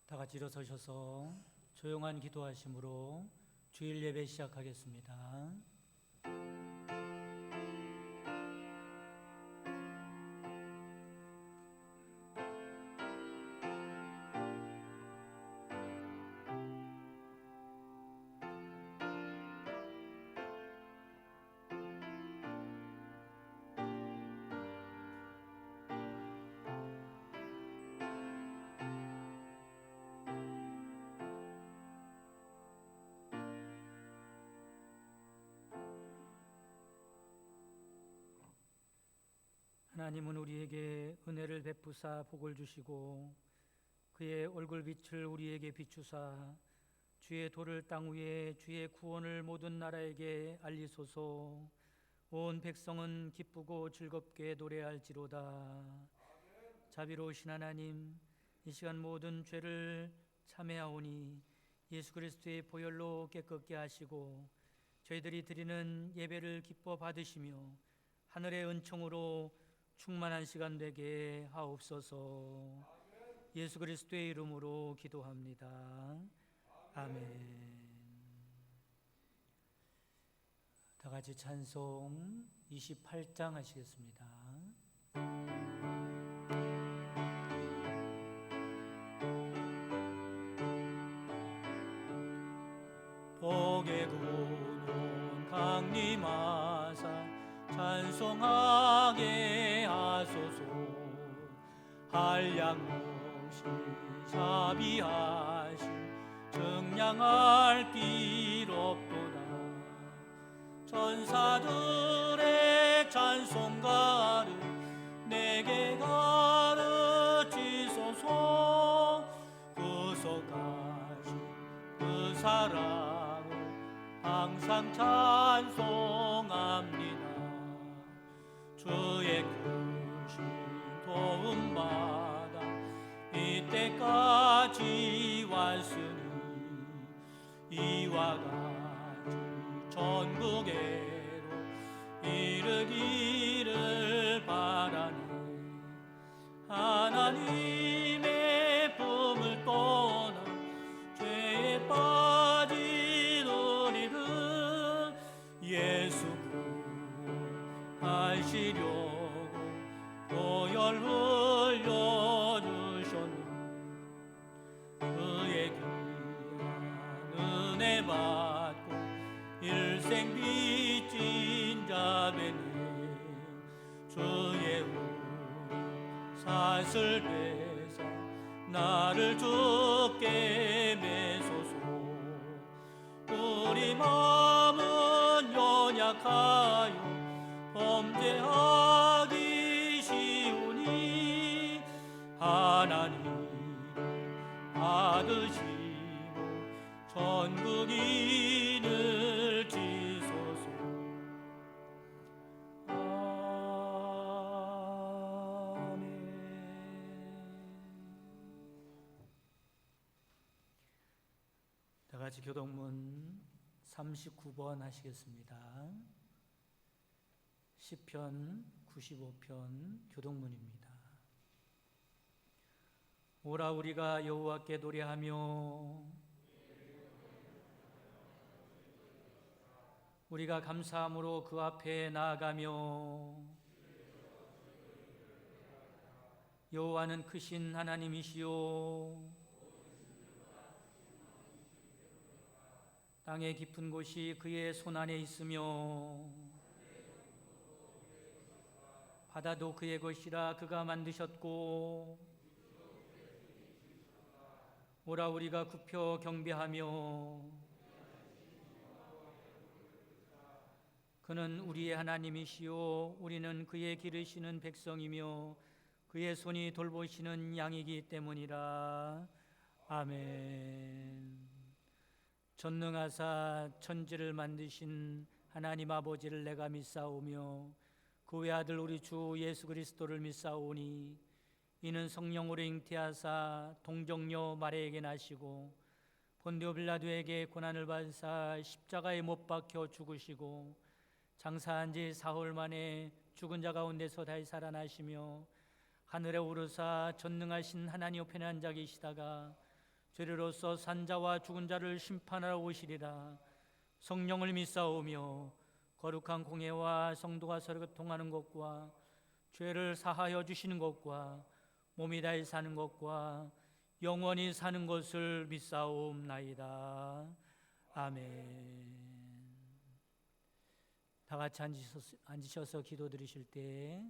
다 같이 일어서셔서 조용한 기도하심으로 주일 예배 시작하겠습니다. 하나님은 우리에게 은혜를 베푸사 복을 주시고 그의 얼굴빛을 우리에게 비추사 주의 도를 땅 위에 주의 구원을 모든 나라에게 알리소서. 온 백성은 기쁘고 즐겁게 노래할지로다. 자비로우신 하나님, 이 시간 모든 죄를 참회하오니 예수 그리스도의 보혈로 깨끗게 하시고 저희들이 드리는 예배를 기뻐 받으시며 하늘의 은총으로 충만한 시간 되게 하옵소서. 예수 그리스도의 이름으로 기도합니다. 아멘. 다 같이 찬송 28장 하시겠습니다. 복의 근원 강림하사 찬송하게 하소서. 한량 없이 자비하실 증량할 길 없도다. 천사들의 찬송가를 내게 가르치소서. 구속하신 그 사랑을 항상 찬송합니다. 주의 크신 도움받아 이때까지 왔으니 이와 같이 천국에로 이르기를 바라네. 하나님의 품을 떠나 죄에 빠진 우리를 예수 구하시려고 보혈 흘려주셨네. 그의 귀한 은혜 받고 일생 빚진 자 되네. 주의 사슬 베사 나를 주께 매소서. 우리 마음은 연약하여 범죄하기 쉬우니 하나님 받으시고 천국인을 지소서. 아멘. 다 같이 교동문 39번 하시겠습니다. 시편 95편 교동문입니다. 오라 우리가 여호와께 노래하며 우리가 감사함으로 그 앞에 나아가며 여호와는 크신 하나님이시요 땅의 깊은 곳이 그의 손안에 있으며 바다도 그의 것이라 그가 만드셨고 오라 우리가 굽혀 경배하며 그는 우리의 하나님이시요 우리는 그의 기르시는 백성이며 그의 손이 돌보시는 양이기 때문이라. 아멘. 전능하사 천지를 만드신 하나님 아버지를 내가 믿사오며 그 외아들 우리 주 예수 그리스도를 믿사오니 이는 성령으로 잉태하사 동정녀 마리아에게 나시고 본디오 빌라도에게 고난을 받으사 십자가에 못 박혀 죽으시고 장사한 지 사흘 만에 죽은 자 가운데서 다시 살아나시며 하늘에 오르사 전능하신 하나님 우편에 앉아 계시다가 죄로서 산자와 죽은 자를 심판하러 오시리라. 성령을 믿사오며 거룩한 공예와 성도가 서로 교통하는 것과 죄를 사하여 주시는 것과 몸이 다해 사는 것과 영원히 사는 것을 믿사옵나이다. 아멘. 다 같이 앉으셔서 기도 드리실 때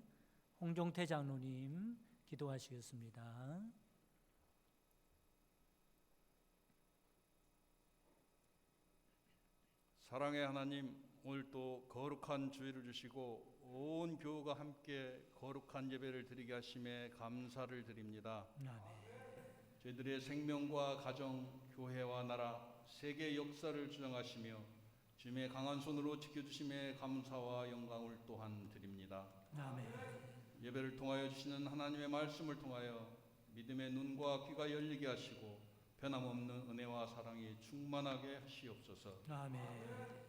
홍종태 장로님 기도하시겠습니다. 사랑의 하나님, 오늘도 거룩한 주일을 주시고 온 교우가 함께 거룩한 예배를 드리게 하심에 감사를 드립니다. 아멘. 저희들의 생명과 가정, 교회와 나라, 세계 역사를 주장하시며 주님의 강한 손으로 지켜주심에 감사와 영광을 또한 드립니다. 아멘. 예배를 통하여 주시는 하나님의 말씀을 통하여 믿음의 눈과 귀가 열리게 하시고 변함없는 은혜와 사랑이 충만하게 하시옵소서. 아멘.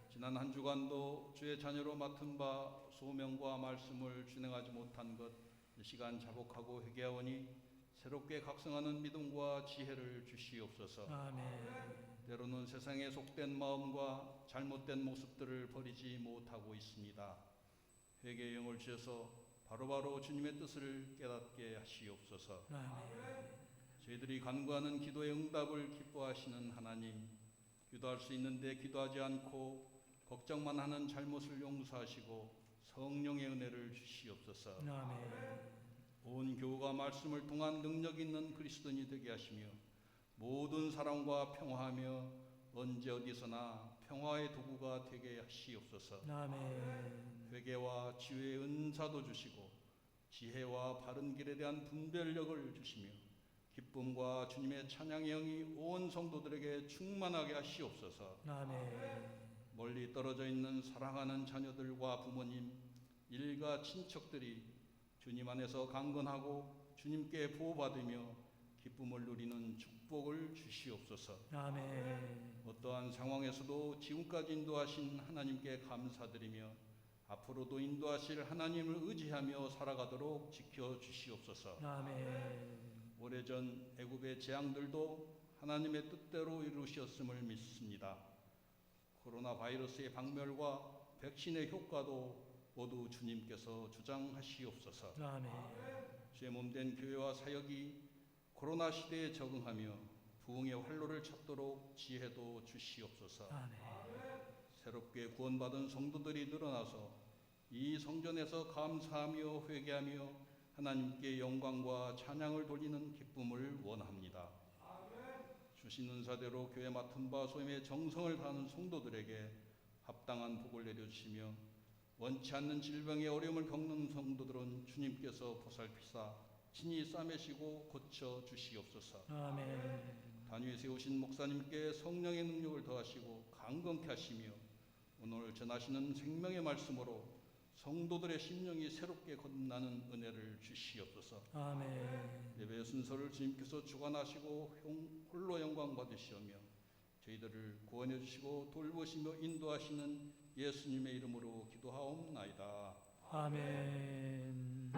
지난 한 주간도 주의 자녀로 맡은 바 소명과 말씀을 준행하지 못한 것, 이 시간 자복하고 회개하오니 새롭게 각성하는 믿음과 지혜를 주시옵소서. 아멘. 때로는 세상에 속된 마음과 잘못된 모습들을 버리지 못하고 있습니다. 회개의 영을 주셔서 바로바로 주님의 뜻을 깨닫게 하시옵소서. 아멘. 저희들이 간구하는 기도의 응답을 기뻐하시는 하나님, 기도할 수 있는데 기도하지 않고 걱정만 하는 잘못을 용서하시고 성령의 은혜를 주시옵소서. 아멘. 온 교우가 말씀을 통한 능력 있는 그리스도인이 되게 하시며 모든 사람과 평화하며 언제 어디서나 평화의 도구가 되게 하시옵소서. 아멘. 회개와 지혜의 은사도 주시고 지혜와 바른 길에 대한 분별력을 주시며 기쁨과 주님의 찬양의 영이 온 성도들에게 충만하게 하시옵소서. 아멘. 멀리 떨어져 있는 사랑하는 자녀들과 부모님, 일가 친척들이 주님 안에서 강건하고 주님께 보호받으며 기쁨을 누리는 축복을 주시옵소서. 아멘. 어떠한 상황에서도 지금까지 인도하신 하나님께 감사드리며 앞으로도 인도하실 하나님을 의지하며 살아가도록 지켜주시옵소서. 아멘. 오래전 애굽의 재앙들도 하나님의 뜻대로 이루셨음을 믿습니다. 코로나 바이러스의 박멸과 백신의 효과도 모두 주님께서 주장하시옵소서. 아멘. 주의 몸된 교회와 사역이 코로나 시대에 적응하며 부흥의 활로를 찾도록 지혜도 주시옵소서. 아멘. 새롭게 구원받은 성도들이 늘어나서 이 성전에서 감사하며 회개하며 하나님께 영광과 찬양을 돌리는 기쁨을 원합니다. 주신 은사대로 교회 맡은 바 소임의 정성을 다하는 성도들에게 합당한 복을 내려주시며 원치 않는 질병의 어려움을 겪는 성도들은 주님께서 보살피사 친히 싸매시고 고쳐 주시옵소서. 아멘. 단위에 세우신 목사님께 성령의 능력을 더하시고 강건케 하시며 오늘 전하시는 생명의 말씀으로 성도들의 심령이 새롭게 거듭나는 은혜를 주시옵소서. 아멘. 예배 순서를 주님께서 주관하시고 홀로 영광 받으시오며 저희들을 구원해 주시고 돌보시며 인도하시는 예수님의 이름으로 기도하옵나이다. 아멘.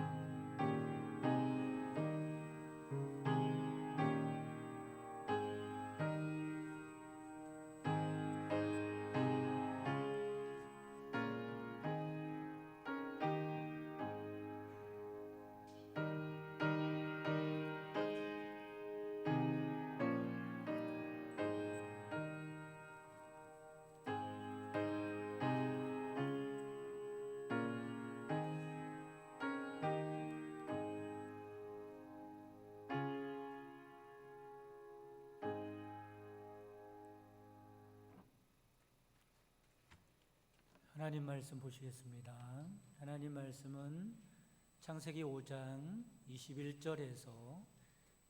하나님 말씀 보시겠습니다. 하나님 말씀은 창세기 5장 21절에서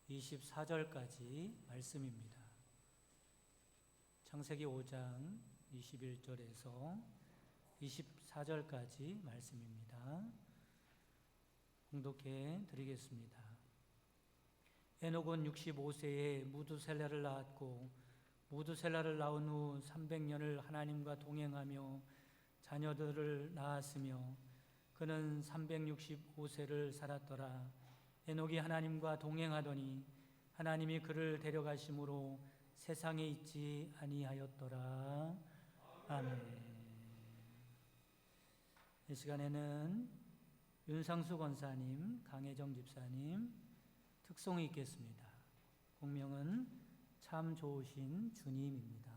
24절까지 말씀입니다. 창세기 5장 21절에서 24절까지 말씀입니다. 봉독해 드리겠습니다. 에녹은 65세에 무두셀라를 낳았고 무두셀라를 낳은 후 300년을 하나님과 동행하며 자녀들을 낳았으며 그는 365세를 살았더라. 에녹이 하나님과 동행하더니 하나님이 그를 데려가심으로 세상에 있지 아니하였더라. 아멘. 이 시간에는 윤상수 권사님, 강혜정 집사님 특송이 있겠습니다. 공명은 참 좋으신 주님입니다.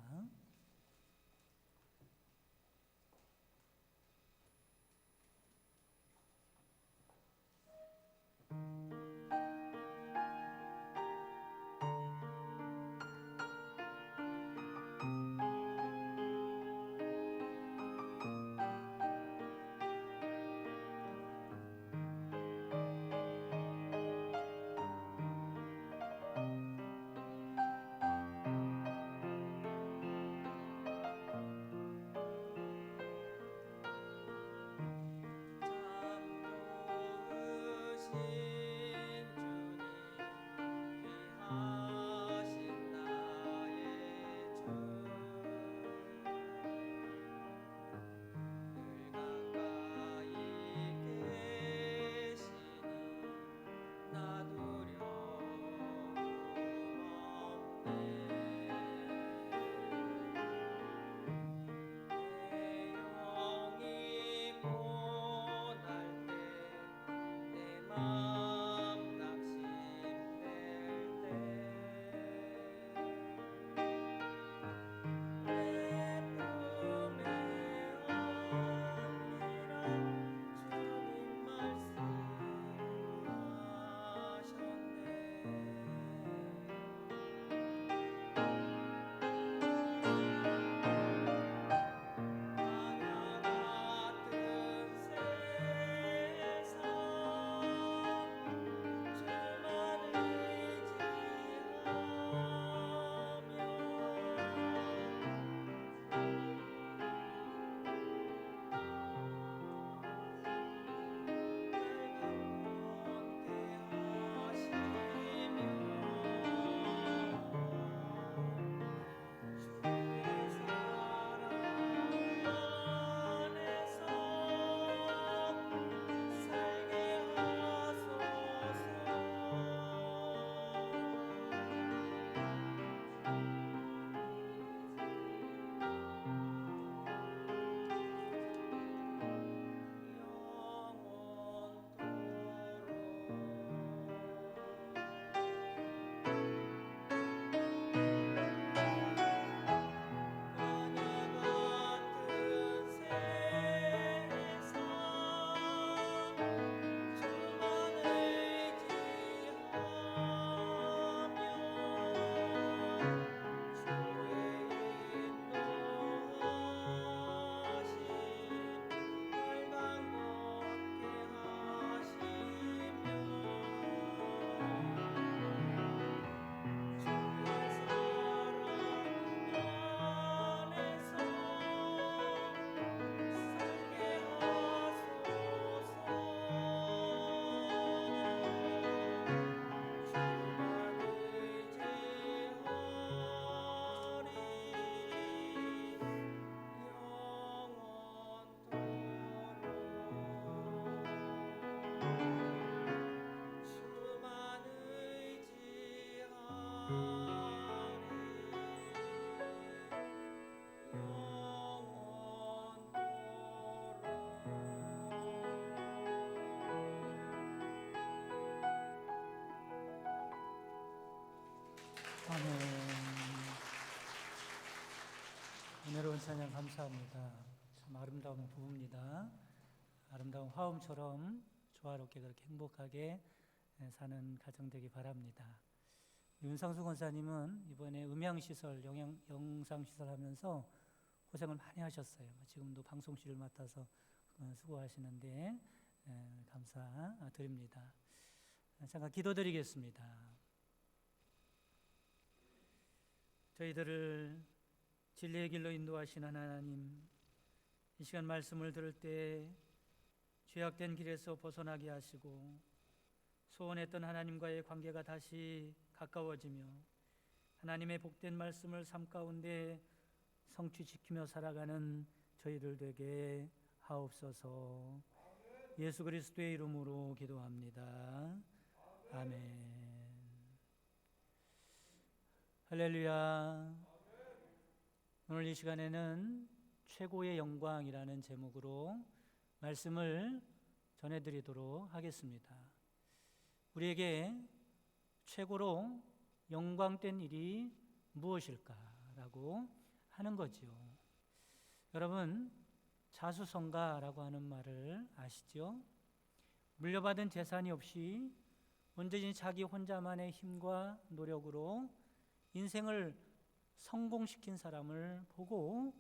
아멘. 은혜로운 찬양 감사합니다. 참 아름다운 부부입니다. 아름다운 화음처럼 조화롭게 그렇게 행복하게 사는 가정 되기 바랍니다. 윤상수 권사님은 이번에 음향시설, 영상시설 하면서 고생을 많이 하셨어요. 지금도 방송실을 맡아서 수고하시는데 감사드립니다. 잠깐 기도드리겠습니다. 저희들을 진리의 길로 인도하시는 하나님, 이 시간 말씀을 들을 때 죄악된 길에서 벗어나게 하시고 소원했던 하나님과의 관계가 다시 가까워지며 하나님의 복된 말씀을 삶 가운데 성취시키며 살아가는 저희들 되게 하옵소서. 예수 그리스도의 이름으로 기도합니다. 아멘. 할렐루야. 오늘 이 시간에는 최고의 영광이라는 제목으로 말씀을 전해드리도록 하겠습니다. 우리에게 최고로 영광된 일이 무엇일까라고 하는 거지요. 여러분, 자수성가라고 하는 말을 아시죠? 물려받은 재산이 없이 온전히 자기 혼자만의 힘과 노력으로 인생을 성공시킨 사람을 보고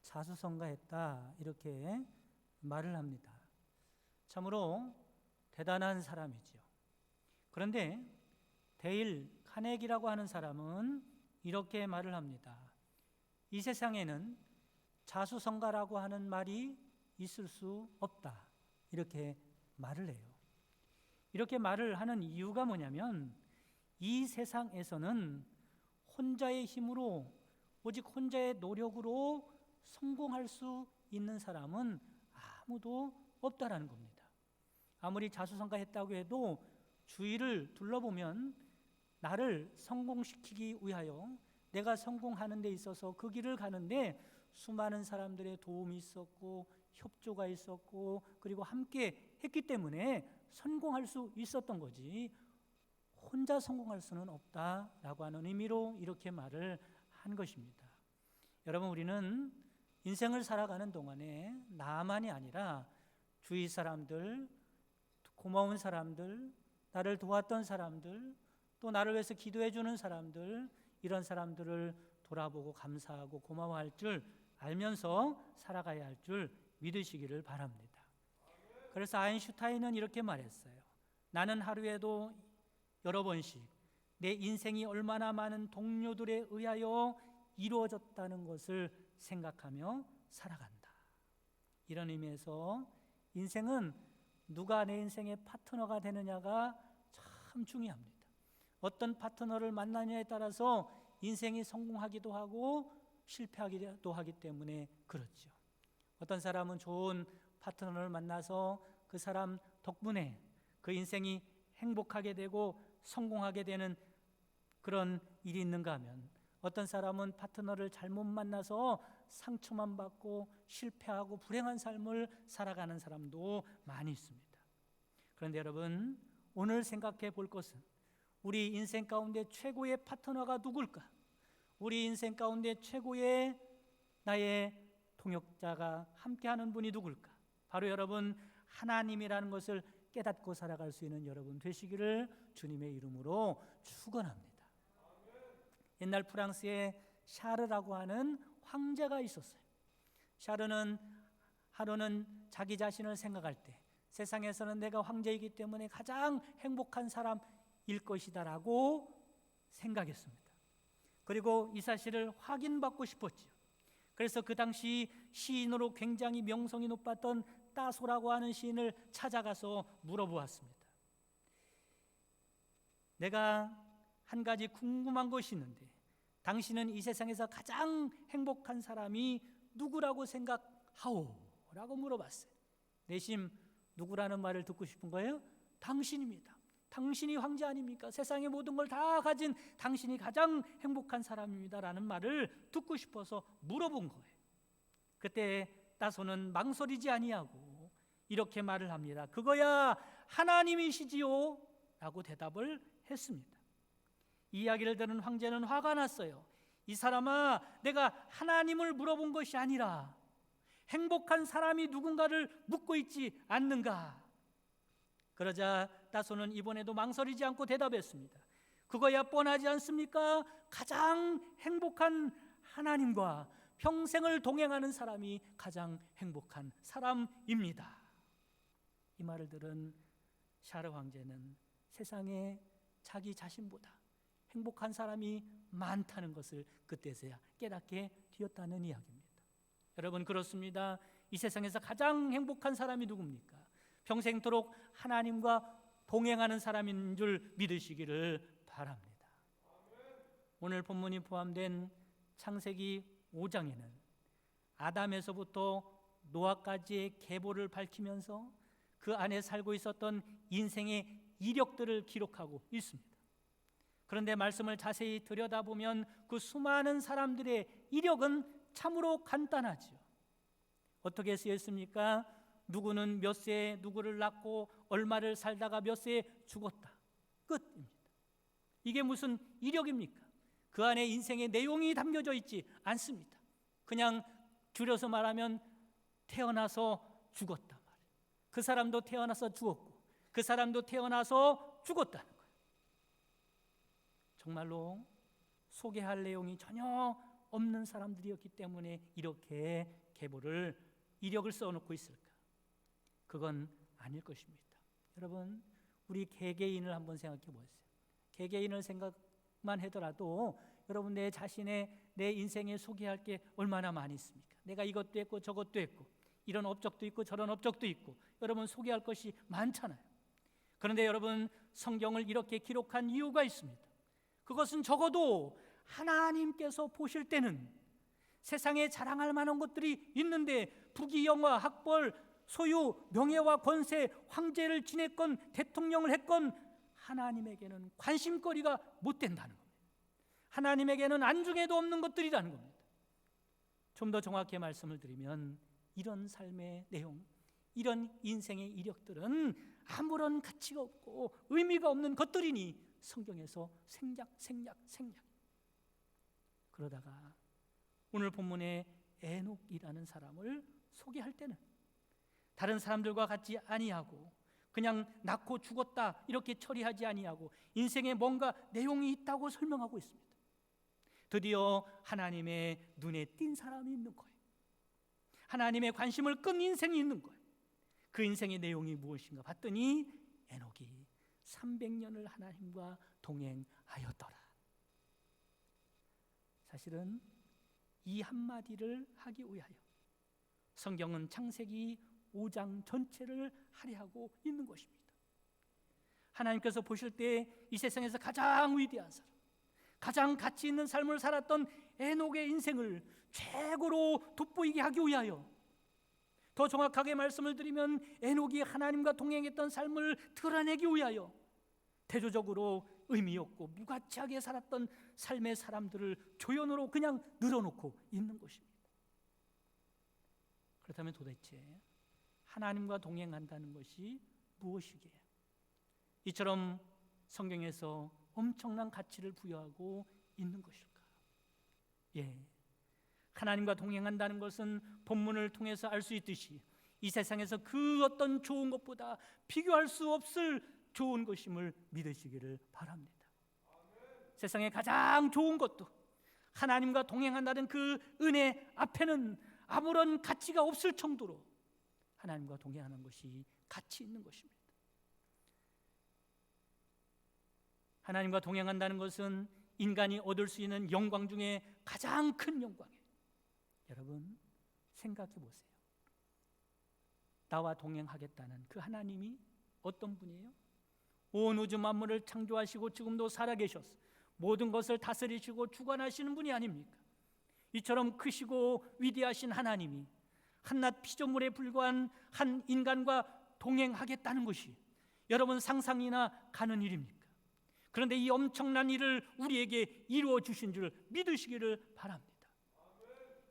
자수성가했다, 이렇게 말을 합니다. 참으로 대단한 사람이죠. 그런데 데일 카네기라고 하는 사람은 이렇게 말을 합니다. 이 세상에는 자수성가라고 하는 말이 있을 수 없다, 이렇게 말을 해요. 이렇게 말을 하는 이유가 뭐냐면, 이 세상에서는 혼자의 힘으로, 오직 혼자의 노력으로 성공할 수 있는 사람은 아무도 없다라는 겁니다. 아무리 자수성가했다고 해도 주위를 둘러보면 나를 성공시키기 위하여, 내가 성공하는 데 있어서 그 길을 가는데 수많은 사람들의 도움이 있었고 협조가 있었고 그리고 함께 했기 때문에 성공할 수 있었던 거지, 혼자 성공할 수는 없다라고 하는 의미로 이렇게 말을 한 것입니다. 여러분, 우리는 인생을 살아가는 동안에 나만이 아니라 주위 사람들, 고마운 사람들, 나를 도왔던 사람들, 또 나를 위해서 기도해 주는 사람들, 이런 사람들을 돌아보고 감사하고 고마워할 줄 알면서 살아가야 할 줄 믿으시기를 바랍니다. 그래서 아인슈타인은 이렇게 말했어요. 나는 하루에도 여러 번씩 내 인생이 얼마나 많은 동료들에 의하여 이루어졌다는 것을 생각하며 살아간다. 이런 의미에서 인생은 누가 내 인생의 파트너가 되느냐가 참 중요합니다. 어떤 파트너를 만나냐에 따라서 인생이 성공하기도 하고 실패하기도 하기 때문에 그렇죠. 어떤 사람은 좋은 파트너를 만나서 그 사람 덕분에 그 인생이 행복하게 되고 성공하게 되는 그런 일이 있는가 하면, 어떤 사람은 파트너를 잘못 만나서 상처만 받고 실패하고 불행한 삶을 살아가는 사람도 많이 있습니다. 그런데 여러분, 오늘 생각해 볼 것은 우리 인생 가운데 최고의 파트너가 누굴까? 우리 인생 가운데 최고의 나의 동역자가 함께하는 분이 누굴까? 바로 여러분, 하나님이라는 것을 깨닫고 살아갈 수 있는 여러분 되시기를 주님의 이름으로 축원합니다. 옛날 프랑스에 샤르라고 하는 황제가 있었어요. 샤르는 하루는 자기 자신을 생각할 때 세상에서는 내가 황제이기 때문에 가장 행복한 사람일 것이다라고 생각했습니다. 그리고 이 사실을 확인받고 싶었지요. 그래서 그 당시 시인으로 굉장히 명성이 높았던 따소라고 하는 시인을 찾아가서 물어보았습니다. 내가 한 가지 궁금한 것이 있는데, 당신은 이 세상에서 가장 행복한 사람이 누구라고 생각하오? 라고 물어봤어요. 내심 누구라는 말을 듣고 싶은 거예요? 당신입니다. 당신이 황제 아닙니까? 세상의 모든 걸 다 가진 당신이 가장 행복한 사람입니다 라는 말을 듣고 싶어서 물어본 거예요. 그때 따소는 망설이지 아니하고 이렇게 말을 합니다. 그거야 하나님이시지요? 라고 대답을 했습니다. 이 이야기를 들은 황제는 화가 났어요. 이 사람아, 내가 하나님을 물어본 것이 아니라 행복한 사람이 누군가를 묻고 있지 않는가? 그러자 따소는 이번에도 망설이지 않고 대답했습니다. 그거야 뻔하지 않습니까? 가장 행복한 하나님과 평생을 동행하는 사람이 가장 행복한 사람입니다. 이 말을 들은 샤르 황제는 세상에 자기 자신보다 행복한 사람이 많다는 것을 그때서야 깨닫게 되었다는 이야기입니다. 여러분, 그렇습니다. 이 세상에서 가장 행복한 사람이 누굽니까? 평생토록 하나님과 동행하는 사람인 줄 믿으시기를 바랍니다. 오늘 본문이 포함된 창세기 5장에는 아담에서부터 노아까지의 계보를 밝히면서 그 안에 살고 있었던 인생의 이력들을 기록하고 있습니다. 그런데 말씀을 자세히 들여다보면 그 수많은 사람들의 이력은 참으로 간단하죠. 어떻게 쓰였습니까? 누구는 몇 세에 누구를 낳고 얼마를 살다가 몇 세에 죽었다. 끝입니다. 이게 무슨 이력입니까? 그 안에 인생의 내용이 담겨져 있지 않습니다. 그냥 줄여서 말하면 태어나서 죽었다 말이에요. 그 사람도 태어나서 죽었고 그 사람도 태어나서 죽었다는 거예요. 정말로 소개할 내용이 전혀 없는 사람들이었기 때문에 이렇게 계보를 이력을 써놓고 있을까? 그건 아닐 것입니다. 여러분, 우리 개개인을 한번 생각해 보세요. 개개인을 생각만 하더라도 여러분 내 자신의 내 인생에 소개할 게 얼마나 많이 있습니까? 내가 이것도 했고 저것도 했고 이런 업적도 있고 저런 업적도 있고 여러분 소개할 것이 많잖아요. 그런데 여러분 성경을 이렇게 기록한 이유가 있습니다. 그것은 적어도 하나님께서 보실 때는 세상에 자랑할 만한 것들이 있는데 부귀영화, 학벌, 소유, 명예와 권세, 황제를 지냈건 대통령을 했건 하나님에게는 관심거리가 못 된다는 겁니다. 하나님에게는 안중에도 없는 것들이라는 겁니다. 좀 더 정확히 말씀을 드리면 이런 삶의 내용, 이런 인생의 이력들은 아무런 가치가 없고 의미가 없는 것들이니 성경에서 생략. 그러다가 오늘 본문에 에녹이라는 사람을 소개할 때는 다른 사람들과 같이 아니하고 그냥 낳고 죽었다 이렇게 처리하지 아니하고 인생에 뭔가 내용이 있다고 설명하고 있습니다. 드디어 하나님의 눈에 띈 사람이 있는 거예요. 하나님의 관심을 끈 인생이 있는 거예요. 그 인생의 내용이 무엇인가 봤더니 에녹이 300년을 하나님과 동행하였더라. 사실은 이 한마디를 하기 위하여 성경은 창세기 5장 전체를 할애하고 있는 것입니다. 하나님께서 보실 때 이 세상에서 가장 위대한 사람, 가장 가치 있는 삶을 살았던 에녹의 인생을 최고로 돋보이게 하기 위하여, 더 정확하게 말씀을 드리면 에녹이 하나님과 동행했던 삶을 드러내기 위하여 대조적으로 의미 없고 무가치하게 살았던 삶의 사람들을 조연으로 그냥 늘어놓고 있는 것입니다. 그렇다면 도대체 하나님과 동행한다는 것이 무엇이기에 이처럼 성경에서 엄청난 가치를 부여하고 있는 것일까? 하나님과 동행한다는 것은 본문을 통해서 알 수 있듯이 이 세상에서 그 어떤 좋은 것보다 비교할 수 없을 좋은 것임을 믿으시기를 바랍니다. 세상에 가장 좋은 것도 하나님과 동행한다는 그 은혜 앞에는 아무런 가치가 없을 정도로 하나님과 동행하는 것이 가치 있는 것입니다. 하나님과 동행한다는 것은 인간이 얻을 수 있는 영광 중에 가장 큰 영광이에요. 여러분 생각해 보세요. 나와 동행하겠다는 그 하나님이 어떤 분이에요? 온 우주 만물을 창조하시고 지금도 살아계셔서 모든 것을 다스리시고 주관하시는 분이 아닙니까? 이처럼 크시고 위대하신 하나님이 한낱 피조물에 불과한 한 인간과 동행하겠다는 것이 여러분 상상이나 가는 일입니까? 그런데 이 엄청난 일을 우리에게 이루어 주신 줄 믿으시기를 바랍니다.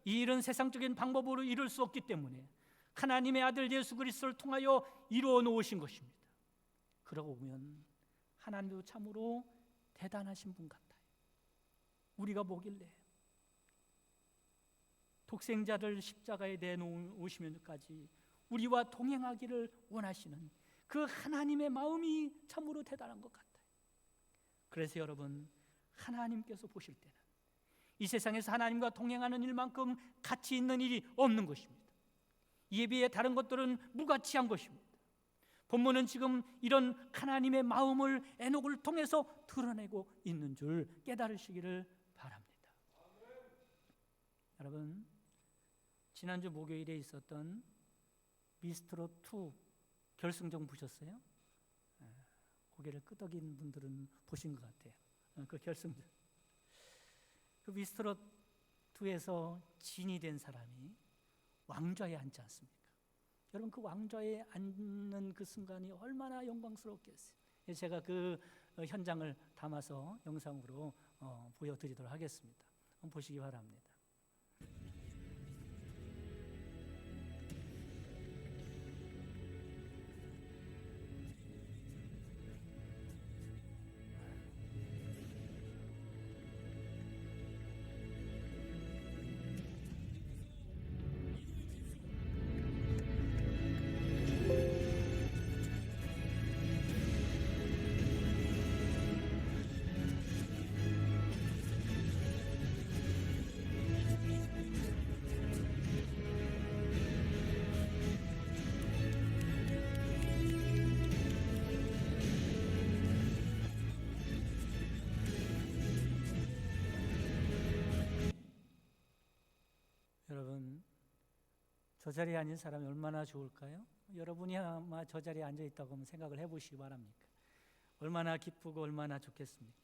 이 일은 세상적인 방법으로 이룰 수 없기 때문에 하나님의 아들 예수 그리스도를 통하여 이루어 놓으신 것입니다. 그러고 보면 하나님도 참으로 대단하신 분 같아요. 우리가 뭐길래 독생자를 십자가에 내놓으시면까지 우리와 동행하기를 원하시는 그 하나님의 마음이 참으로 대단한 것 같아요. 그래서 여러분 하나님께서 보실 때는 이 세상에서 하나님과 동행하는 일만큼 가치 있는 일이 없는 것입니다. 이에 비해 다른 것들은 무가치한 것입니다. 본문은 지금 이런 하나님의 마음을 에녹을 통해서 드러내고 있는 줄 깨달으시기를 바랍니다. 여러분 지난주 목요일에 있었던 미스트롯2 결승전 보셨어요? 고개를 끄덕인 분들은 보신 것 같아요. 그 결승전, 그 미스트롯2에서 진이 된 사람이 왕좌에 앉지 않습니까? 여러분 그 왕좌에 앉는 그 순간이 얼마나 영광스럽겠어요. 제가 그 현장을 담아서 영상으로 보여드리도록 하겠습니다. 한번 보시기 바랍니다. 여러분, 저 자리에 앉은 사람이 얼마나 좋을까요? 여러분이 아마 저 자리에 앉아 있다고 하면 생각을 해보시기 바랍니다. 얼마나 기쁘고 얼마나 좋겠습니까?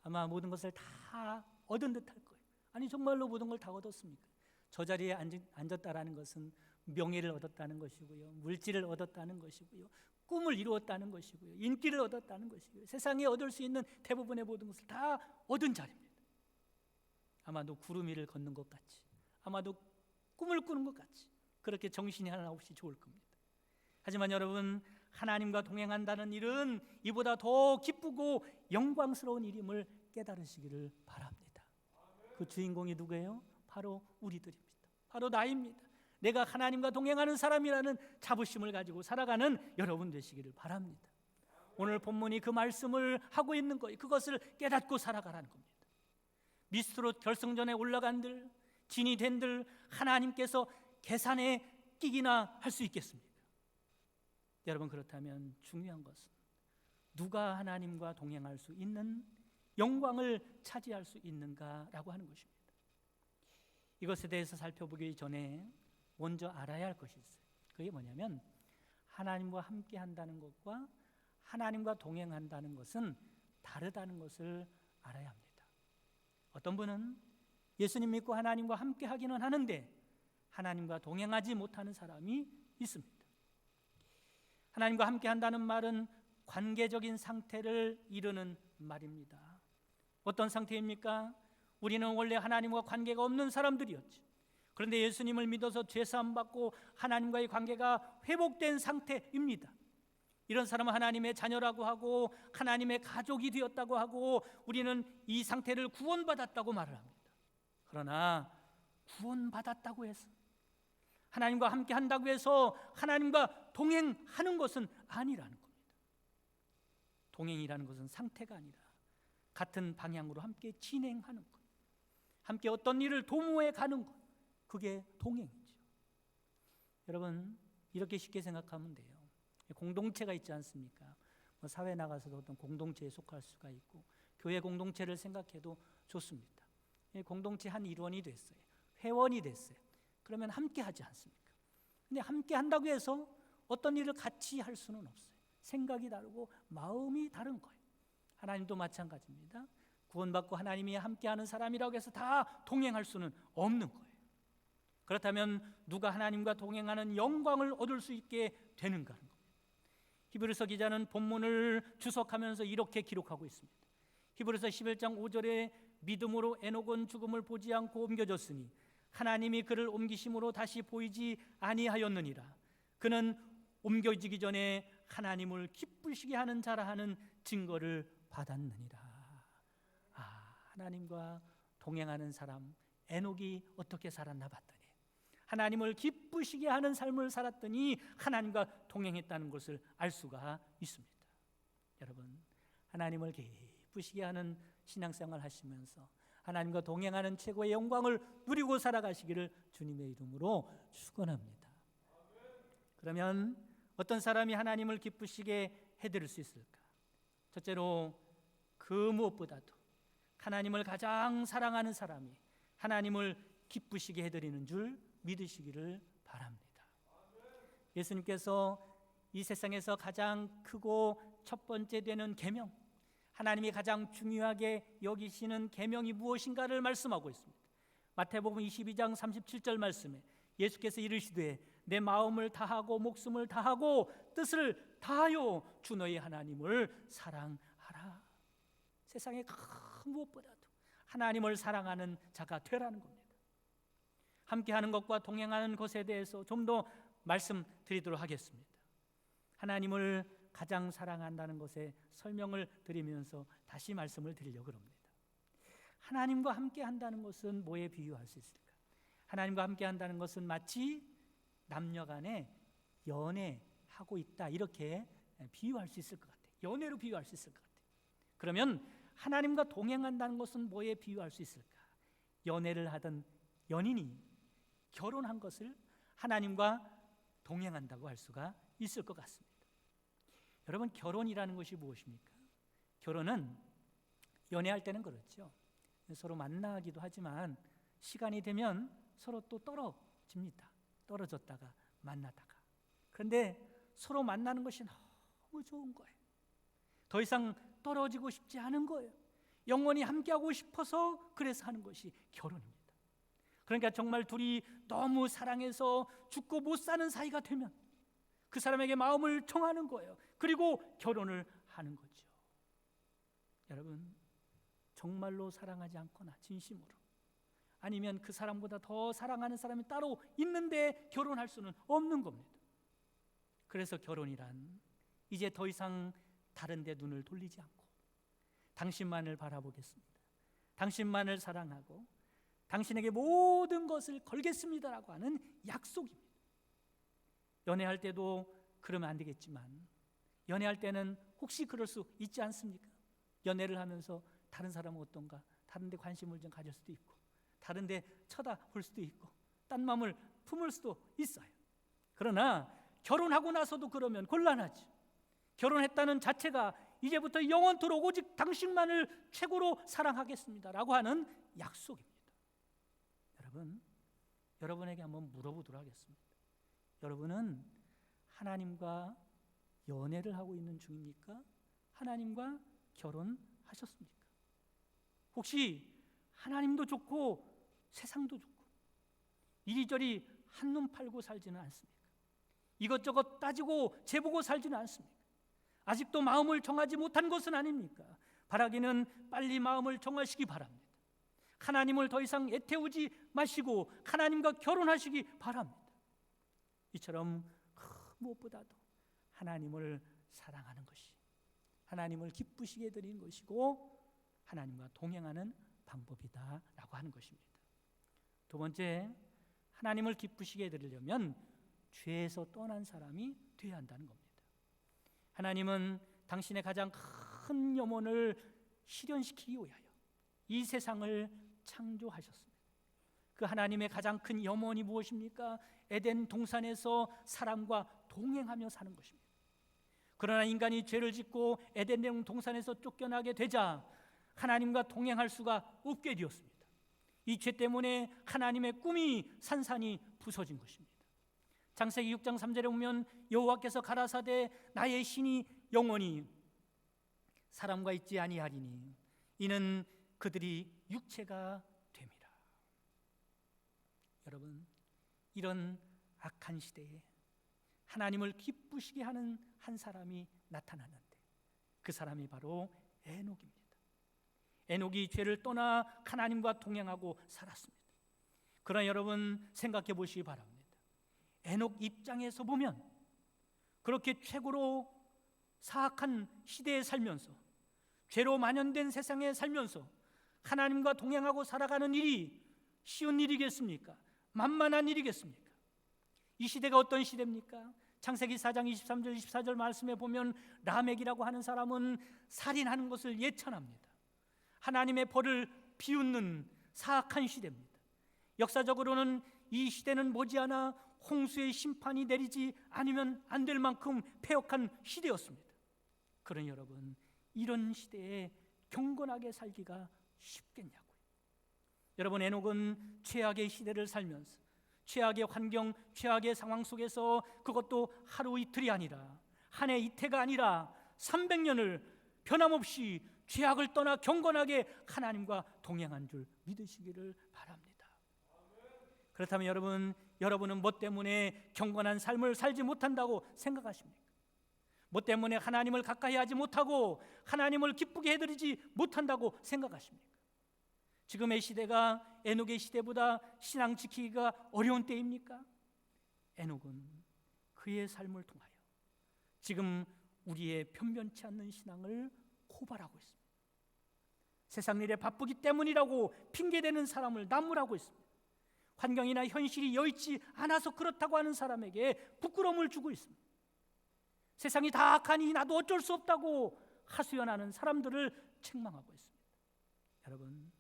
아마 모든 것을 다 얻은 듯할 거예요. 아니 정말로 모든 걸 다 얻었습니까? 저 자리에 앉았다라는 것은 명예를 얻었다는 것이고요, 물질을 얻었다는 것이고요, 꿈을 이루었다는 것이고요, 인기를 얻었다는 것이고요, 세상에 얻을 수 있는 대부분의 모든 것을 다 얻은 자리입니다. 아마도 구름 위를 걷는 것 같이, 아마도 꿈을 꾸는 것 같이 그렇게 정신이 하나 없이 좋을 겁니다. 하지만 여러분, 하나님과 동행한다는 일은 이보다 더 기쁘고 영광스러운 일임을 깨달으시기를 바랍니다. 그 주인공이 누구예요? 바로 우리들입니다. 바로 나입니다. 내가 하나님과 동행하는 사람이라는 자부심을 가지고 살아가는 여러분 되시기를 바랍니다. 오늘 본문이 그 말씀을 하고 있는 거예요. 그것을 깨닫고 살아가라는 겁니다. 미스트롯 결승전에 올라간들, 진이 된들 하나님께서 계산에 끼기나 할 수 있겠습니까? 여러분, 그렇다면 중요한 것은 누가 하나님과 동행할 수 있는 영광을 차지할 수 있는가라고 하는 것입니다. 이것에 대해서 살펴보기 전에 먼저 알아야 할 것이 있어요. 그게 뭐냐면 하나님과 함께 한다는 것과 하나님과 동행한다는 것은 다르다는 것을 알아야 합니다. 어떤 분은 예수님 믿고 하나님과 함께 하기는 하는데 하나님과 동행하지 못하는 사람이 있습니다. 하나님과 함께 한다는 말은 관계적인 상태를 이루는 말입니다. 어떤 상태입니까? 우리는 원래 하나님과 관계가 없는 사람들이었죠. 그런데 예수님을 믿어서 죄사함 받고 하나님과의 관계가 회복된 상태입니다. 이런 사람은 하나님의 자녀라고 하고 하나님의 가족이 되었다고 하고 우리는 이 상태를 구원받았다고 말을 합니다. 그러나 구원받았다고 해서 하나님과 함께 한다고 해서 하나님과 동행하는 것은 아니라는 겁니다. 동행이라는 것은 상태가 아니라 같은 방향으로 함께 진행하는 것, 함께 어떤 일을 도모해 가는 것, 그게 동행이죠. 여러분, 이렇게 쉽게 생각하면 돼요. 공동체가 있지 않습니까? 사회 나가서도 어떤 공동체에 속할 수가 있고 교회 공동체를 생각해도 좋습니다. 공동체 한 일원이 됐어요. 회원이 됐어요. 그러면 함께 하지 않습니까? 근데 함께 한다고 해서 어떤 일을 같이 할 수는 없어요. 생각이 다르고 마음이 다른 거예요. 하나님도 마찬가지입니다. 구원받고 하나님이 함께하는 사람이라고 해서 다 동행할 수는 없는 거예요. 그렇다면 누가 하나님과 동행하는 영광을 얻을 수 있게 되는가 하는 겁니다. 히브리서 기자는 본문을 주석하면서 이렇게 기록하고 있습니다. 히브리서 11장 5절에 믿음으로 에녹은 죽음을 보지 않고 옮겨졌으니 하나님이 그를 옮기심으로 다시 보이지 아니하였느니라. 그는 옮겨지기 전에 하나님을 기쁘시게 하는 자라 하는 증거를 받았느니라. 하나님과 동행하는 사람 에녹이 어떻게 살았나 봤더니 하나님을 기쁘시게 하는 삶을 살았더니 하나님과 동행했다는 것을 알 수가 있습니다. 여러분, 하나님을 기쁘시게 하는 신앙생활 하시면서 하나님과 동행하는 최고의 영광을 누리고 살아가시기를 주님의 이름으로 축원합니다. 그러면 어떤 사람이 하나님을 기쁘시게 해드릴 수 있을까? 첫째로 그 무엇보다도 하나님을 가장 사랑하는 사람이 하나님을 기쁘시게 해드리는 줄 믿으시기를 바랍니다. 예수님께서 이 세상에서 가장 크고 첫 번째 되는 계명, 하나님이 가장 중요하게 여기시는 계명이 무엇인가를 말씀하고 있습니다. 마태복음 22장 37절 말씀에 예수께서 이르시되 내 마음을 다하고 목숨을 다하고 뜻을 다하여 주 너희 하나님을 사랑하라. 세상의 그 무엇보다도 하나님을 사랑하는 자가 되라는 겁니다. 함께하는 것과 동행하는 것에 대해서 좀 더 말씀드리도록 하겠습니다. 하나님을 가장 사랑한다는 것에 설명을 드리면서 다시 말씀을 드리려고 합니다. 하나님과 함께한다는 것은 뭐에 비유할 수 있을까? 하나님과 함께한다는 것은 마치 남녀 간에 연애하고 있다, 이렇게 비유할 수 있을 것 같아요. 연애로 비유할 수 있을 것 같아요. 그러면 하나님과 동행한다는 것은 뭐에 비유할 수 있을까? 연애를 하던 연인이 결혼한 것을 하나님과 동행한다고 할 수가 있을 것 같습니다. 여러분, 결혼이라는 것이 무엇입니까? 결혼은 연애할 때는 그렇죠. 서로 만나기도 하지만 시간이 되면 서로 또 떨어집니다. 떨어졌다가 만나다가. 그런데 서로 만나는 것이 너무 좋은 거예요. 더 이상 떨어지고 싶지 않은 거예요. 영원히 함께하고 싶어서 그래서 하는 것이 결혼입니다. 그러니까 정말 둘이 너무 사랑해서 죽고 못 사는 사이가 되면 그 사람에게 마음을 정하는 거예요. 그리고 결혼을 하는 거죠. 여러분, 정말로 사랑하지 않거나 진심으로, 아니면 그 사람보다 더 사랑하는 사람이 따로 있는데 결혼할 수는 없는 겁니다. 그래서 결혼이란 이제 더 이상 다른 데 눈을 돌리지 않고 당신만을 바라보겠습니다. 당신만을 사랑하고 당신에게 모든 것을 걸겠습니다라고 하는 약속입니다. 연애할 때도 그러면 안 되겠지만 연애할 때는 혹시 그럴 수 있지 않습니까? 연애를 하면서 다른 사람은 어떤가, 다른 데 관심을 좀 가질 수도 있고 다른 데 쳐다볼 수도 있고 딴 마음을 품을 수도 있어요. 그러나 결혼하고 나서도 그러면 곤란하지. 결혼했다는 자체가 이제부터 영원토록 오직 당신만을 최고로 사랑하겠습니다라고 하는 약속입니다. 여러분, 여러분에게 한번 물어보도록 하겠습니다. 여러분은 하나님과 연애를 하고 있는 중입니까? 하나님과 결혼하셨습니까? 혹시 하나님도 좋고 세상도 좋고 이리저리 한눈 팔고 살지는 않습니까? 이것저것 따지고 재보고 살지는 않습니까? 아직도 마음을 정하지 못한 것은 아닙니까? 바라기는 빨리 마음을 정하시기 바랍니다. 하나님을 더 이상 애태우지 마시고 하나님과 결혼하시기 바랍니다. 이처럼 무엇보다도 하나님을 사랑하는 것이 하나님을 기쁘시게 드리는 것이고 하나님과 동행하는 방법이다라고 하는 것입니다. 두 번째, 하나님을 기쁘시게 드리려면 죄에서 떠난 사람이 되어야 한다는 겁니다. 하나님은 당신의 가장 큰 염원을 실현시키기 위하여 이 세상을 창조하셨습니다. 그 하나님의 가장 큰 염원이 무엇입니까? 에덴 동산에서 사람과 동행하며 사는 것입니다. 그러나 인간이 죄를 짓고 에덴 동산에서 쫓겨나게 되자 하나님과 동행할 수가 없게 되었습니다. 이 죄 때문에 하나님의 꿈이 산산이 부서진 것입니다. 창세기 6장 3절에 보면 여호와께서 가라사대 나의 신이 영원히 사람과 있지 아니하리니 이는 그들이 육체가 됨이라. 여러분, 이런 악한 시대에 하나님을 기쁘시게 하는 한 사람이 나타났는데 그 사람이 바로 에녹입니다. 에녹이 죄를 떠나 하나님과 동행하고 살았습니다. 그러나 여러분 생각해 보시기 바랍니다. 에녹 입장에서 보면 그렇게 최고로 사악한 시대에 살면서 죄로 만연된 세상에 살면서 하나님과 동행하고 살아가는 일이 쉬운 일이겠습니까? 만만한 일이겠습니까? 이 시대가 어떤 시대입니까? 창세기 4장 23절 24절 말씀에 보면 라멕이라고 하는 사람은 살인하는 것을 예찬합니다. 하나님의 벌을 비웃는 사악한 시대입니다. 역사적으로는 이 시대는 머지않아 홍수의 심판이 내리지 않으면 안 될 만큼 패역한 시대였습니다. 그러니 여러분, 이런 시대에 경건하게 살기가 쉽겠냐고요. 여러분, 에녹은 최악의 시대를 살면서 최악의 환경, 최악의 상황 속에서 그것도 하루 이틀이 아니라 한 해 이태가 아니라 300년을 변함없이 죄악을 떠나 경건하게 하나님과 동행한 줄 믿으시기를 바랍니다. 그렇다면 여러분은 뭐 때문에 경건한 삶을 살지 못한다고 생각하십니까? 뭐 때문에 하나님을 가까이 하지 못하고 하나님을 기쁘게 해드리지 못한다고 생각하십니까? 지금의 시대가 에녹의 시대보다 신앙 지키기가 어려운 때입니까? 에녹은 그의 삶을 통하여 지금 우리의 변변치 않는 신앙을 고발하고 있습니다. 세상 일에 바쁘기 때문이라고 핑계대는 사람을 나무라고 있습니다. 환경이나 현실이 여의치 않아서 그렇다고 하는 사람에게 부끄러움을 주고 있습니다. 세상이 다 악하니 나도 어쩔 수 없다고 하소연하는 사람들을 책망하고 있습니다. 여러분,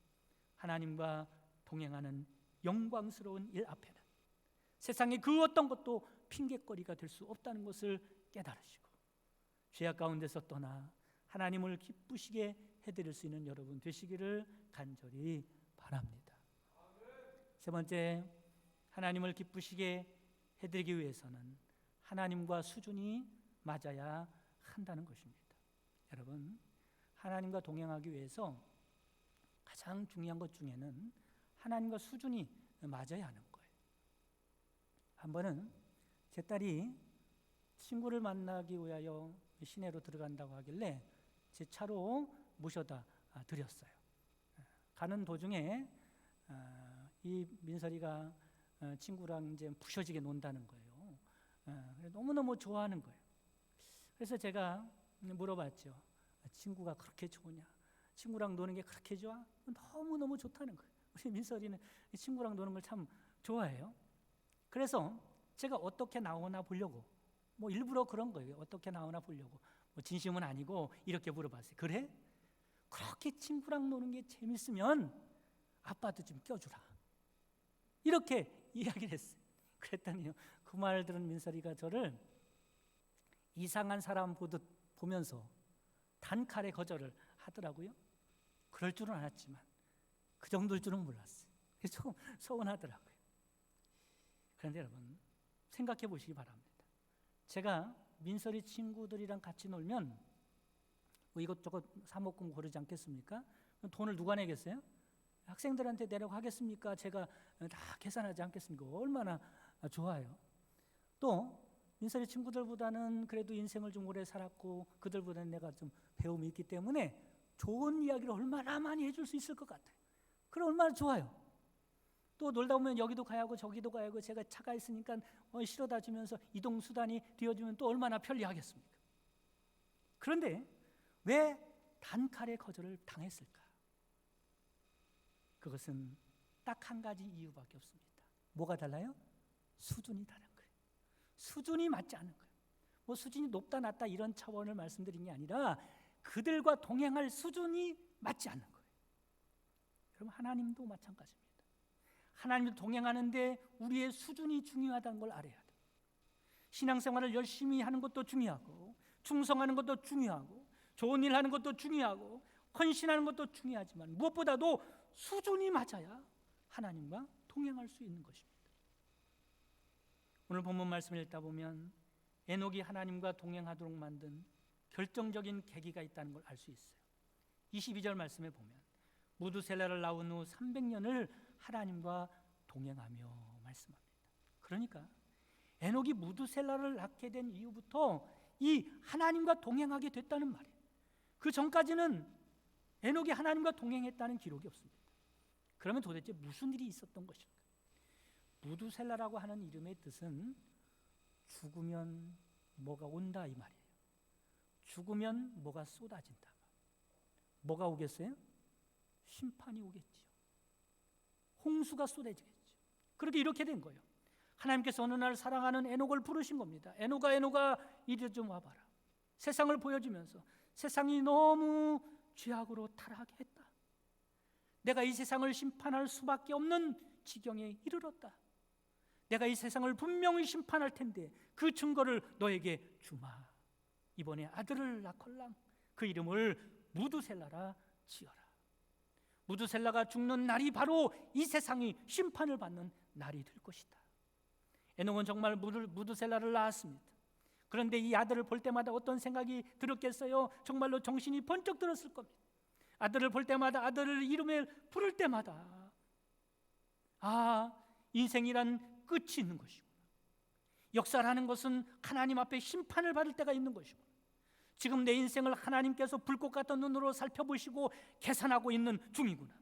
하나님과 동행하는 영광스러운 일 앞에는 세상의 그 어떤 것도 핑계거리가 될 수 없다는 것을 깨달으시고 죄악 가운데서 떠나 하나님을 기쁘시게 해드릴 수 있는 여러분 되시기를 간절히 바랍니다. 세 번째, 하나님을 기쁘시게 해드리기 위해서는 하나님과 수준이 맞아야 한다는 것입니다. 여러분, 하나님과 동행하기 위해서 가장 중요한 것 중에는 하나님과 수준이 맞아야 하는 거예요. 한 번은 제 딸이 친구를 만나기 위하여 시내로 들어간다고 하길래 제 차로 모셔다 드렸어요. 가는 도중에 이 민설이가 친구랑 이제 부셔지게 논다는 거예요. 너무너무 좋아하는 거예요. 그래서 제가 물어봤죠. 친구가 그렇게 좋으냐? 친구랑 노는 게 그렇게 좋아? 너무너무 좋다는 거예요. 우리 민설이는 친구랑 노는 걸 참 좋아해요. 그래서 제가 어떻게 나오나 보려고 일부러 그런 거예요. 어떻게 나오나 보려고. 진심은 아니고 이렇게 물어봤어요. 그래? 그렇게 친구랑 노는 게 재밌으면 아빠도 좀 껴주라. 이렇게 이야기를 했어요. 그랬더니요, 그 말 들은 민설이가 저를 이상한 사람 보듯 보면서 단칼에 거절을 하더라고요. 그럴 줄은 알았지만 그 정도일 줄은 몰랐어요. 그래서 조금 서운하더라고요. 그런데 여러분, 생각해 보시기 바랍니다. 제가 민설이 친구들이랑 같이 놀면 이것저것 사 먹고 그러지 않겠습니까? 돈을 누가 내겠어요? 학생들한테 내라고 하겠습니까? 제가 다 계산하지 않겠습니까? 얼마나 좋아요. 또 민설이 친구들보다는 그래도 인생을 좀 오래 살았고 그들보다는 내가 좀 배움이 있기 때문에 좋은 이야기를 얼마나 많이 해줄 수 있을 것 같아요. 그럼 얼마나 좋아요. 또 놀다 보면 여기도 가야 하고 저기도 가야 하고 제가 차가 있으니까 실어다 주면서 이동수단이 되어주면 또 얼마나 편리하겠습니까? 그런데 왜 단칼에 거절을 당했을까? 그것은 딱 한 가지 이유밖에 없습니다. 뭐가 달라요? 수준이 다른 거예요. 수준이 맞지 않은 거예요. 수준이 높다 낮다 이런 차원을 말씀드린 게 아니라 그들과 동행할 수준이 맞지 않는 거예요. 그럼 하나님도 마찬가지입니다. 하나님도 동행하는데 우리의 수준이 중요하다는 걸 알아야 돼요. 신앙생활을 열심히 하는 것도 중요하고 충성하는 것도 중요하고 좋은 일 하는 것도 중요하고 헌신하는 것도 중요하지만 무엇보다도 수준이 맞아야 하나님과 동행할 수 있는 것입니다. 오늘 본문 말씀을 읽다 보면 에녹이 하나님과 동행하도록 만든 결정적인 계기가 있다는 걸 알 수 있어요. 22절 말씀에 보면 무두셀라를 낳은 후 300년을 하나님과 동행하며 말씀합니다. 그러니까 에녹이 무두셀라를 낳게 된 이후부터 이 하나님과 동행하게 됐다는 말이에요. 그 전까지는 에녹이 하나님과 동행했다는 기록이 없습니다. 그러면 도대체 무슨 일이 있었던 것일까? 무두셀라라고 하는 이름의 뜻은 죽으면 뭐가 온다 이 말이에요. 죽으면 뭐가 쏟아진다. 뭐가 오겠어요? 심판이 오겠지요. 홍수가 쏟아지겠죠. 그렇게 이렇게 된 거예요. 하나님께서 어느 날 사랑하는 에녹을 부르신 겁니다. 에녹아 이리 좀 와봐라. 세상을 보여주면서 세상이 너무 죄악으로 타락했다. 내가 이 세상을 심판할 수밖에 없는 지경에 이르렀다. 내가 이 세상을 분명히 심판할 텐데 그 증거를 너에게 주마. 이번에 아들을 낳걸랑 그 이름을 무두셀라라 지어라. 무두셀라가 죽는 날이 바로 이 세상이 심판을 받는 날이 될 것이다. 에녹은 정말 무두셀라를 낳았습니다. 그런데 이 아들을 볼 때마다 어떤 생각이 들었겠어요? 정말로 정신이 번쩍 들었을 겁니다. 아들을 볼 때마다, 아들을 이름을 부를 때마다 인생이란 끝이 있는 것이구나. 역사라는 것은 하나님 앞에 심판을 받을 때가 있는 것이구나. 지금 내 인생을 하나님께서 불꽃 같은 눈으로 살펴보시고 계산하고 있는 중이구나.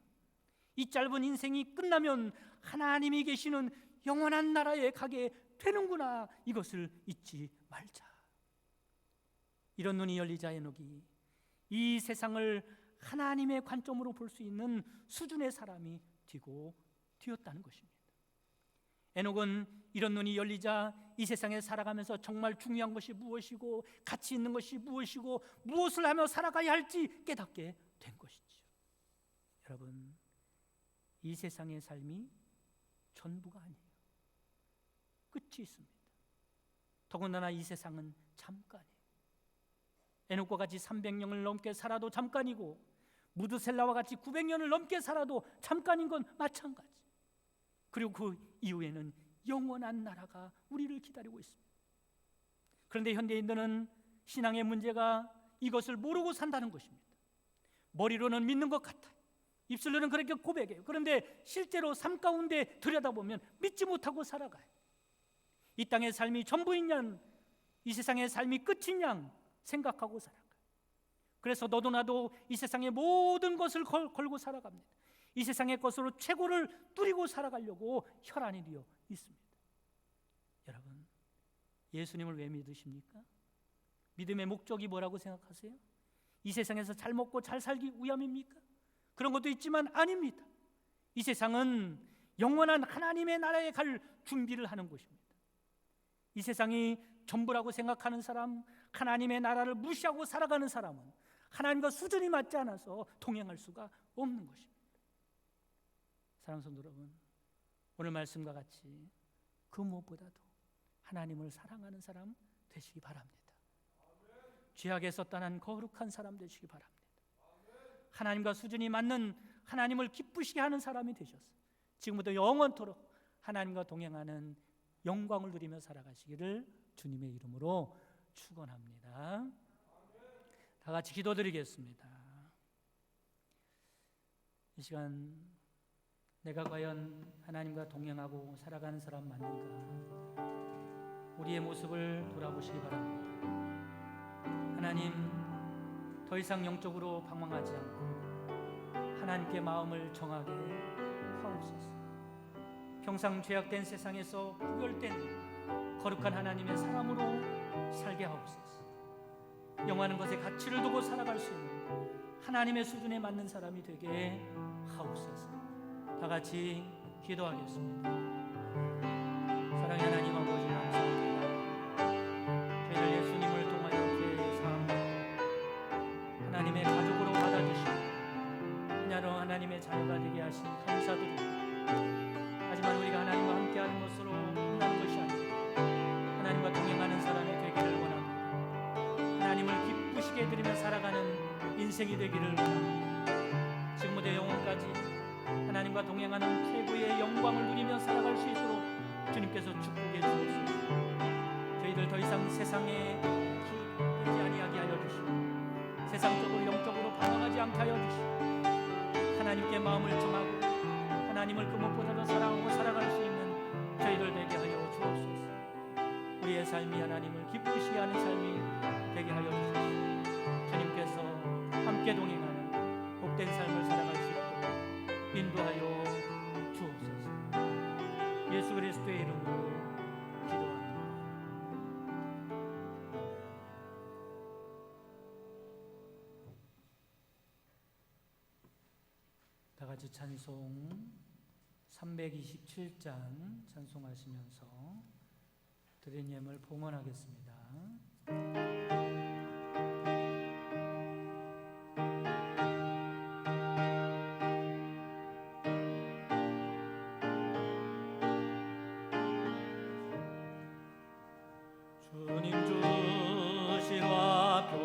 이 짧은 인생이 끝나면 하나님이 계시는 영원한 나라에 가게 되는구나. 이것을 잊지 말자. 이런 눈이 열리자 에녹이 이 세상을 하나님의 관점으로 볼 수 있는 수준의 사람이 되었다는 것입니다. 에녹은 이런 눈이 열리자 이 세상에 살아가면서 정말 중요한 것이 무엇이고 가치 있는 것이 무엇이고 무엇을 하며 살아가야 할지 깨닫게 된 것이죠. 여러분, 이 세상의 삶이 전부가 아니에요. 끝이 있습니다. 더군다나 이 세상은 잠깐이에요. 에녹과 같이 300년을 넘게 살아도 잠깐이고 무드셀라와 같이 900년을 넘게 살아도 잠깐인 건 마찬가지. 그리고 그 이후에는 영원한 나라가 우리를 기다리고 있습니다. 그런데 현대인들은 신앙의 문제가 이것을 모르고 산다는 것입니다. 머리로는 믿는 것 같아요. 입술로는 그렇게 고백해요. 그런데 실제로 삶 가운데 들여다보면 믿지 못하고 살아가요. 이 땅의 삶이 전부인 양, 이 세상의 삶이 끝인 양 생각하고 살아가요. 그래서 너도 나도 이 세상의 모든 것을 걸고 살아갑니다. 이 세상의 것으로 최고를 누리고 살아가려고 혈안이 되어 있습니다. 여러분, 예수님을 왜 믿으십니까? 믿음의 목적이 뭐라고 생각하세요? 이 세상에서 잘 먹고 잘 살기 위함입니까? 그런 것도 있지만 아닙니다. 이 세상은 영원한 하나님의 나라에 갈 준비를 하는 곳입니다. 이 세상이 전부라고 생각하는 사람, 하나님의 나라를 무시하고 살아가는 사람은 하나님과 수준이 맞지 않아서 동행할 수가 없는 것입니다. 사랑하는 성도 여러분, 오늘 말씀과 같이 그 무엇보다도 하나님을 사랑하는 사람 되시기 바랍니다. 죄악에서 떠난 거룩한 사람 되시기 바랍니다. 하나님과 수준이 맞는, 하나님을 기쁘시게 하는 사람이 되셔서 지금부터 영원토록 하나님과 동행하는 영광을 누리며 살아가시기를 주님의 이름으로 축원합니다. 다 같이 기도드리겠습니다. 이 시간 내가 과연 하나님과 동행하고 살아가는 사람 맞는가? 우리의 모습을 돌아보시기 바랍니다. 하나님, 더 이상 영적으로 방황하지 않고 하나님께 마음을 정하게 하옵소서. 평상 죄악된 세상에서 구별된 거룩한 하나님의 사람으로 살게 하옵소서. 영하는 것에 가치를 두고 살아갈 수 있는 하나님의 수준에 맞는 사람이 되게 하옵소서. 다 같이 기도하겠습니다. 사랑의 하나님 아버지, 감사합니다. 저희를 예수님을 통하여 죄사함 하나님의 가족으로 받아주시고 그녀로 하나님의 자녀가 되게 하신 감사드립니다. 하지만 우리가 하나님과 함께하는 것으로 끝나는 것이 아니라 하나님과 동행하는 사람이 되기를 원합니다. 하나님을 기쁘시게 드리며 살아가는 인생이 되기를 원합니다. 지금부터 영원까지 하나님과 동행하는 최고의 영광을 누리며 살아갈 수 있도록 주님께서 축복해 주옵소서. 저희들 더 이상 세상에 기대지 아니하게 하여 주시고 세상적으로 영적으로 방황하지 않게 하여 주시고 하나님께 마음을 정하고 하나님을 그 무엇보다도 사랑하고 살아갈 수 있는 저희들 되게 하여 주옵소서. 우리의 삶이 하나님을 기쁘시게 하는 삶이 되게 하여 주옵소서. 주님께서 함께 동행하는 복된 삶을 살아갈 수 있도록 인도하여 주옵소서. 예수 그리스도의 이름으로 기도합니다. 다 같이 찬송 327장 찬송하시면서 드린 예물 봉헌하겠습니다. 주님 주신 화평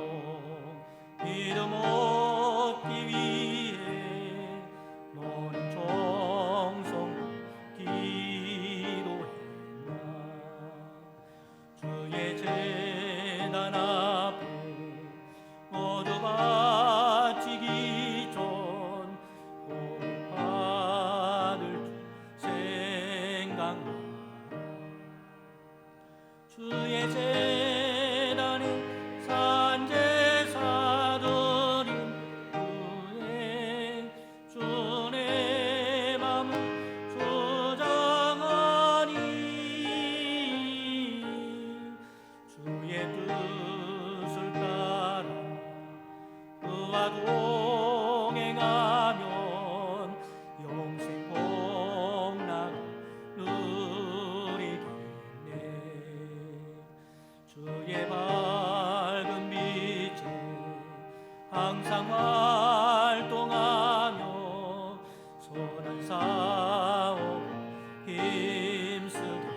이름 얻기 위해 너는 정성 기도했나. 주의 제단 앞에 모두 바치기 전 복 받을 줄 생각나. 주의 제단에 산재 주의 밝은 빛에 항상 활동하며 선한 싸움 힘쓰리라.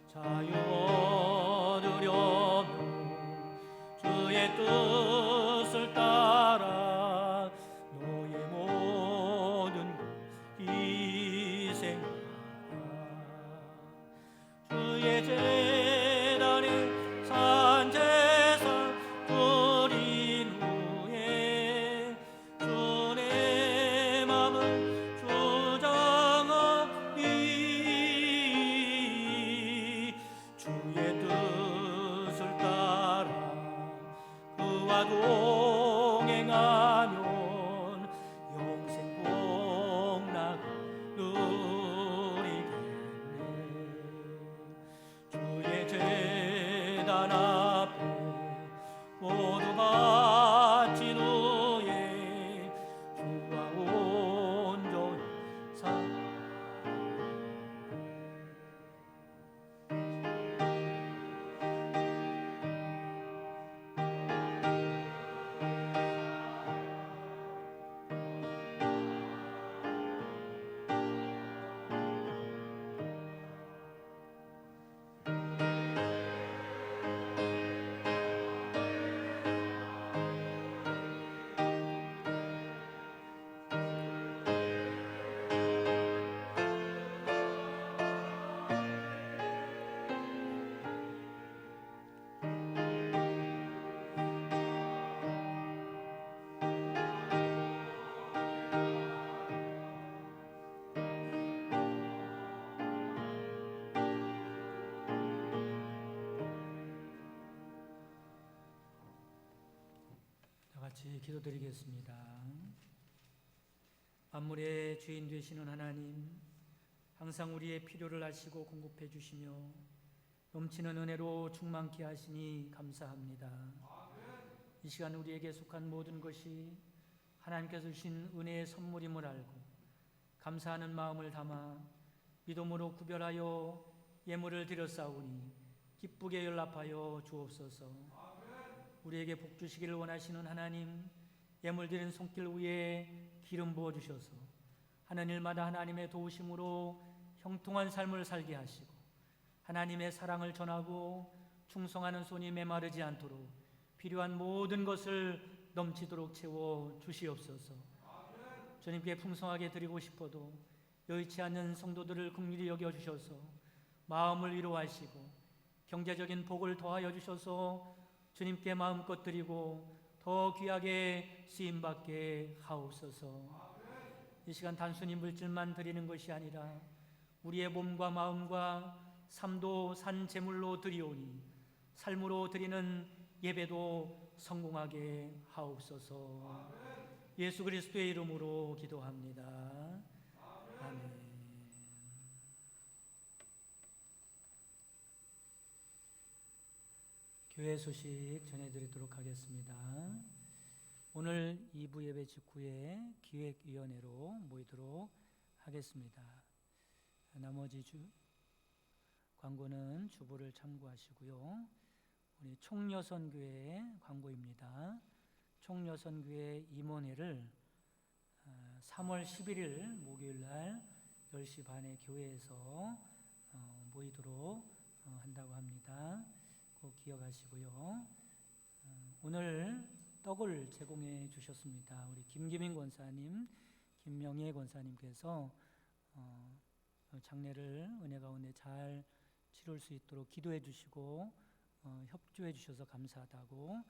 자유 얻으려면 주의 뜻을 따라 너의 모든 것 희생하라. 주의 재단에 산제사 드린 후에 주의 맘을 주장하니 주의 뜻을 따라 그와 동행하면 영생 복락을 누리겠네. 주의 제단 앞에 모두 바친 후에 주와 온전히 같이 기도드리겠습니다. 만물의 주인 되시는 하나님, 항상 우리의 필요를 아시고 공급해 주시며 넘치는 은혜로 충만케 하시니 감사합니다. 이 시간 우리에게 속한 모든 것이 하나님께서 주신 은혜의 선물임을 알고 감사하는 마음을 담아 믿음으로 구별하여 예물을 드렸사오니 기쁘게 연락하여 주옵소서. 우리에게 복 주시기를 원하시는 하나님, 예물 드린 손길 위에 기름 부어 주셔서 하는 일마다 하나님의 도우심으로 형통한 삶을 살게 하시고 하나님의 사랑을 전하고 충성하는 손이 메마르지 않도록 필요한 모든 것을 넘치도록 채워 주시옵소서. 주님께 풍성하게 드리고 싶어도 여의치 않는 성도들을 긍휼히 여겨 주셔서 마음을 위로하시고 경제적인 복을 더하여 주셔서 주님께 마음껏 드리고 더 귀하게 쓰임받게 하옵소서. 이 시간 단순히 물질만 드리는 것이 아니라 우리의 몸과 마음과 삶도 산 제물로 드리오니 삶으로 드리는 예배도 성공하게 하옵소서. 예수 그리스도의 이름으로 기도합니다. 아멘. 교회 소식 전해드리도록 하겠습니다. 오늘 2부 예배 직후에 기획위원회로 모이도록 하겠습니다. 나머지 광고는 주보를 참고하시고요. 우리 총여선교회 광고입니다. 총여선교회 임원회를 3월 11일 목요일 날 10시 반에 교회에서 모이도록 한다고 합니다. 꼭 기억하시고요. 오늘 떡을 제공해 주셨습니다. 우리 김기민 권사님, 김명예 권사님께서 장례를 은혜 가운데 잘 치룰 수 있도록 기도해 주시고 협조해 주셔서 감사하다고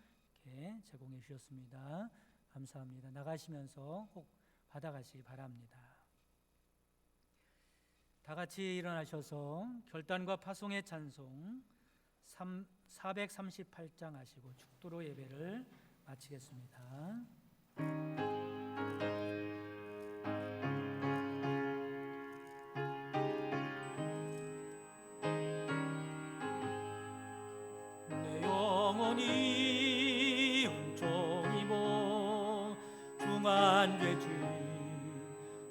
이렇게 제공해 주셨습니다. 감사합니다. 나가시면서 꼭 받아가시기 바랍니다. 다 같이 일어나셔서 결단과 파송의 찬송 438장 하시고 축도로 예배를 마치겠습니다. 내 영혼이 훔쳐이모 중한 죄지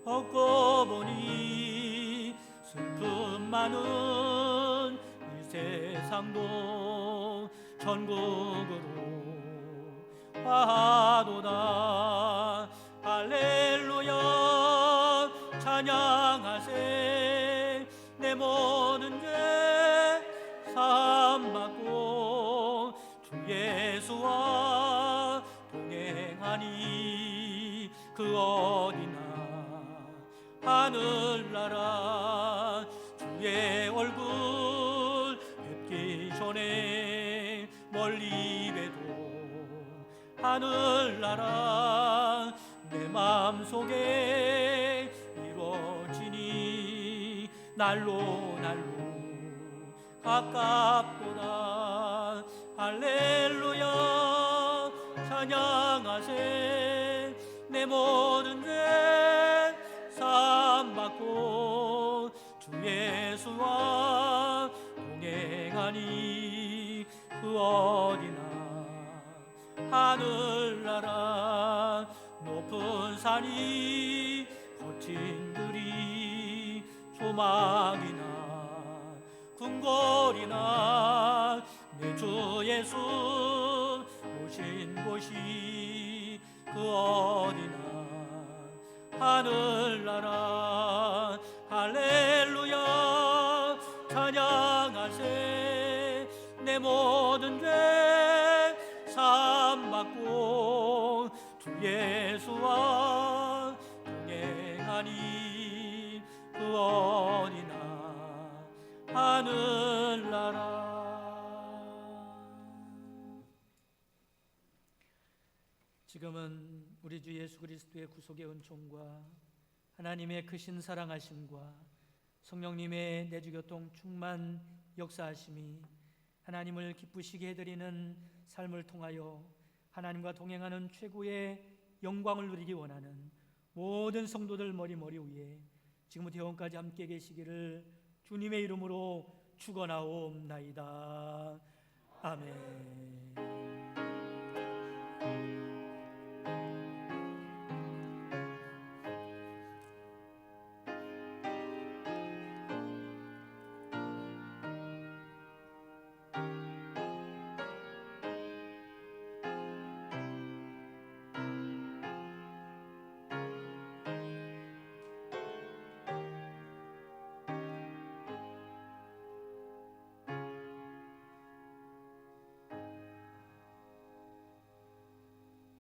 얻고 보니 슬픔 많은 이 세상도 전국으로 화하도다. 할렐루야 찬양하세. 내 모든 죄 사함받고 주 예수와 동행하니 그 어디나 하늘나라 주의 얼굴 뵙기 전에 멀리 봬도 하늘나라 내 마음속에 이루어지니 날로 가깝도다. 할렐루야 찬양하세. 내 모든 죄 사함받고 주 예수와 동행하니 그 어디나 하늘나라 높은 산이 거친 들이 조막이나 궁궐이나 내 주 예수 오신 곳이 그 어디나 하늘나라. 할렐루야 찬양하세. 내 모든 죄 사함받고 주 예수와 동행하니 그 어디나 하늘나라. 지금은 우리 주 예수 그리스도의 구속의 은총과 하나님의 크신 사랑하심과 성령님의 내주교통 충만 역사하심이 하나님을 기쁘시게 해드리는 삶을 통하여 하나님과 동행하는 최고의 영광을 누리기 원하는 모든 성도들 머리 위에 지금부터 영원까지 함께 계시기를 주님의 이름으로 축원하옵나이다. 아멘.